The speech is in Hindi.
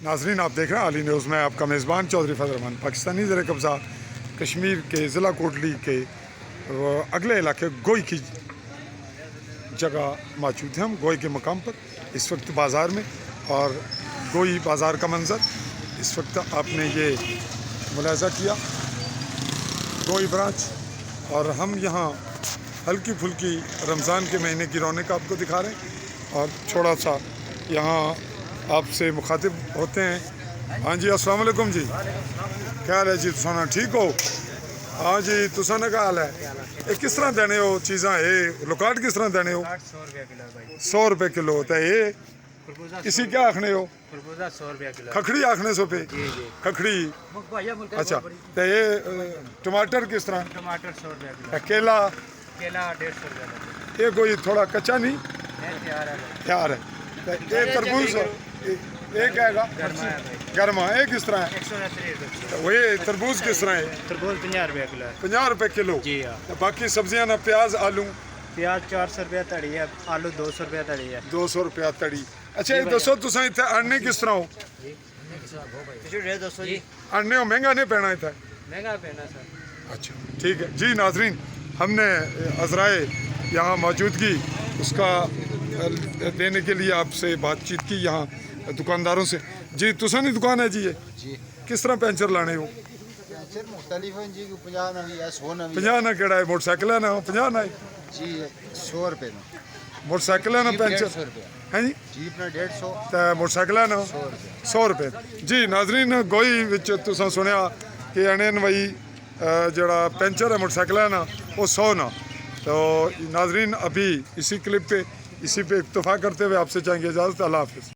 नाजरीन, आप देख रहे हैं आली न्यूज़ में आपका मेज़बान चौधरी फजल रहमान। पाकिस्तानी ज़र कब्ज़ा कश्मीर के ज़िला कोटली के अगले इलाके गोई की जगह मौजूद हैं। हम गोई के मकाम पर इस वक्त बाज़ार में, और गोई बाज़ार का मंज़र इस वक्त आपने ये मुलाज़ा किया, गोई ब्रांच। और हम यहाँ हल्की फुल्की रमज़ान के महीने की रौनक आपको दिखा रहे हैं, और थोड़ा सा यहाँ आपसे मुखातिब होते हैं। हाँ जी, अस्सलाम वालेकुम जी, क्या हाल है जी? तुसाना ठीक हो? हाँ जी, तुसाना क्या हाल है? ये किस तरह देने हो चीज़ा? ये लोकाट किस तरह देने हो? 100 रुपये किलो। तो ये इसी क्या आखने हो? 100 रुपया किलो। खखड़ी आखने सो पे? खखड़ी। अच्छा, तो ये टमाटर किस तरह? टमाटर 100 रुपया किलो। केला? केला 150 रुपया किलो। ये कोई थोड़ा कच्चा नहीं तैयार है। है? तो ये तरबूज ये क्या है? गर्मा है। किस तरह है? 180 रुपये। तो वही तरबूज किस तरह है? तरबूज 50 रुपया किलो है। 50 रुपये किलो। जी हाँ। तो बाकी सब्जियां ना, प्याज, आलू? प्याज 400 रुपया तड़ी है, आलू 200 रुपया तड़ी है। 200 रुपया तड़ी। अच्छा, ये दसो तुसा इतने आने किस तरह हो? 200 जी। आने हो महंगा नहीं पैना इतना? महंगा पहना सर। अच्छा, ठीक है जी। नाजरीन, हमने अज़राए यहाँ मौजूदगी उसका देने के लिए आपसे बातचीत की यहाँ दुकानदारों से। जी, तुसा नहीं दुकान है जी? ये जी किस तरह पेंचर लाने हो? पेंचर मुख्तलिफ हैं जी, 50 ना भी है, 100 ना भी 50 ना केड़ा है? मोटरसाइकिल है ना 50 ना है? जी 100 रुपये में। मोटरसाइकिल है ना जीप पेंचर 150 रुपये, है जी? जीप ना 150, तो मोटरसाइकिल है ना 100 रुपये। 100 रुपये। जी नाजरीन, गोई विच तुसां सुनिया कि अनेन वही जड़ा पेंचर है मोटरसाइकिल है ना, वो 100 ना। तो नाजरीन, अभी इसी क्लिप पे इसी पे इक्तफा करते हुए आपसे चाहेंगे इजाज़त। अल्लाह हाफ़िज़।